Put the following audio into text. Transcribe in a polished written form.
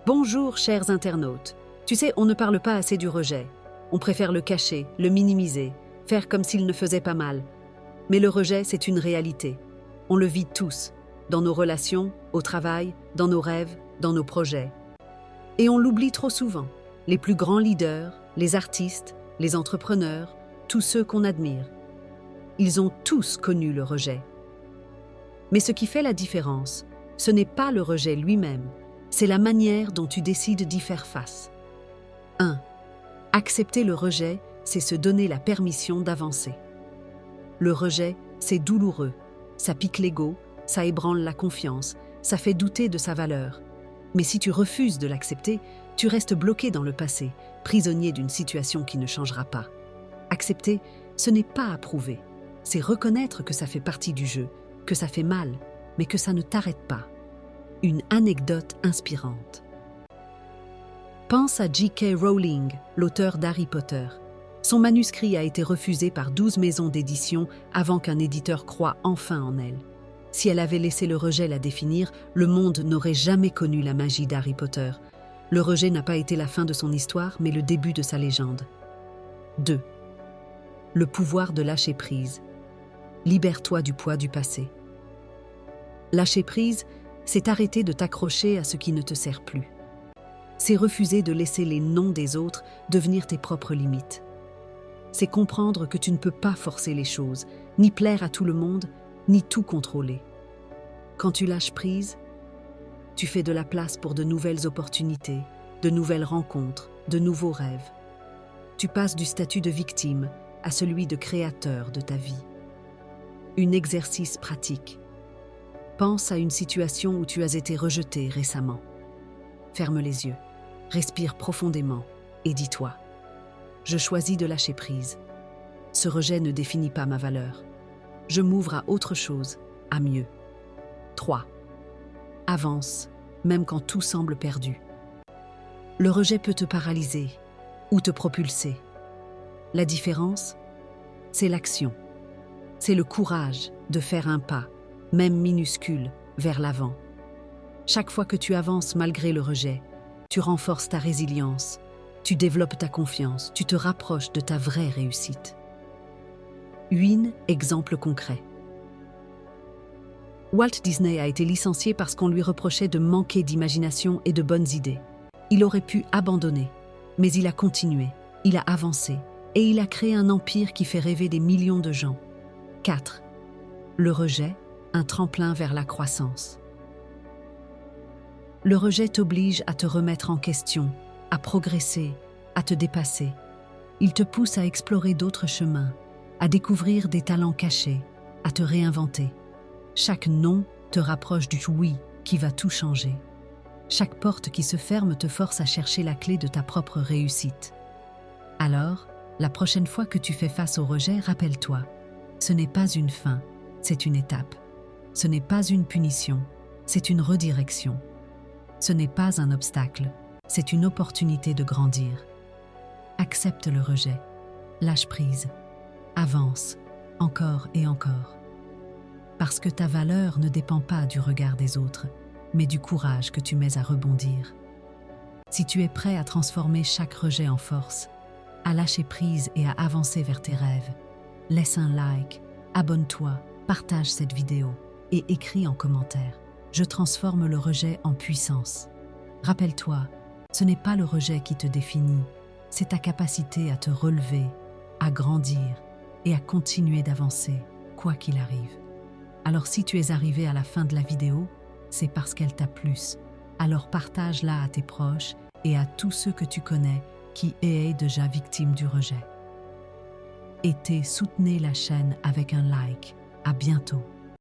Bonjour, chers internautes. Tu sais, on ne parle pas assez du rejet. On préfère le cacher, le minimiser, faire comme s'il ne faisait pas mal. Mais le rejet, c'est une réalité. On le vit tous, dans nos relations, au travail, dans nos rêves, dans nos projets. Et on l'oublie trop souvent. Les plus grands leaders, les artistes, les entrepreneurs, tous ceux qu'on admire. Ils ont tous connu le rejet. Mais ce qui fait la différence, ce n'est pas le rejet lui-même, c'est la manière dont tu décides d'y faire face. 1. Accepter le rejet, c'est se donner la permission d'avancer. Le rejet, c'est douloureux, ça pique l'ego, ça ébranle la confiance, ça fait douter de sa valeur. Mais si tu refuses de l'accepter, tu restes bloqué dans le passé, prisonnier d'une situation qui ne changera pas. Accepter, ce n'est pas approuver, c'est reconnaître que ça fait partie du jeu, que ça fait mal, mais que ça ne t'arrête pas. Une anecdote inspirante. Pense à J.K. Rowling, l'auteur d'Harry Potter. Son manuscrit a été refusé par 12 maisons d'édition avant qu'un éditeur croie enfin en elle. Si elle avait laissé le rejet la définir, le monde n'aurait jamais connu la magie d'Harry Potter. Le rejet n'a pas été la fin de son histoire, mais le début de sa légende. 2. Le pouvoir de lâcher prise. Libère-toi du poids du passé. Lâcher prise, c'est arrêter de t'accrocher à ce qui ne te sert plus. C'est refuser de laisser les noms des autres devenir tes propres limites. C'est comprendre que tu ne peux pas forcer les choses, ni plaire à tout le monde, ni tout contrôler. Quand tu lâches prise, tu fais de la place pour de nouvelles opportunités, de nouvelles rencontres, de nouveaux rêves. Tu passes du statut de victime à celui de créateur de ta vie. Un exercice pratique. Pense à une situation où tu as été rejeté récemment. Ferme les yeux, respire profondément et dis-toi : je choisis de lâcher prise. Ce rejet ne définit pas ma valeur. Je m'ouvre à autre chose, à mieux. 3. Avance, même quand tout semble perdu. Le rejet peut te paralyser ou te propulser. La différence, c'est l'action. C'est le courage de faire un pas, même minuscule, vers l'avant. Chaque fois que tu avances malgré le rejet, tu renforces ta résilience, tu développes ta confiance, tu te rapproches de ta vraie réussite. 8 exemples concrets. Walt Disney a été licencié parce qu'on lui reprochait de manquer d'imagination et de bonnes idées. Il aurait pu abandonner, mais il a continué, il a avancé et il a créé un empire qui fait rêver des millions de gens. 4. Le rejet, un tremplin vers la croissance. Le rejet t'oblige à te remettre en question, à progresser, à te dépasser. Il te pousse à explorer d'autres chemins, à découvrir des talents cachés, à te réinventer. Chaque non te rapproche du oui qui va tout changer. Chaque porte qui se ferme te force à chercher la clé de ta propre réussite. Alors, la prochaine fois que tu fais face au rejet, rappelle-toi, ce n'est pas une fin, c'est une étape. Ce n'est pas une punition, c'est une redirection. Ce n'est pas un obstacle, c'est une opportunité de grandir. Accepte le rejet, lâche prise, avance, encore et encore. Parce que ta valeur ne dépend pas du regard des autres, mais du courage que tu mets à rebondir. Si tu es prêt à transformer chaque rejet en force, à lâcher prise et à avancer vers tes rêves, laisse un like, abonne-toi, partage cette vidéo et écris en commentaire. Je transforme le rejet en puissance. Rappelle-toi, ce n'est pas le rejet qui te définit, c'est ta capacité à te relever, à grandir et à continuer d'avancer, quoi qu'il arrive. Alors si tu es arrivé à la fin de la vidéo, c'est parce qu'elle t'a plu. Alors partage-la à tes proches et à tous ceux que tu connais qui est déjà victime du rejet. Et soutenez la chaîne avec un like. À bientôt.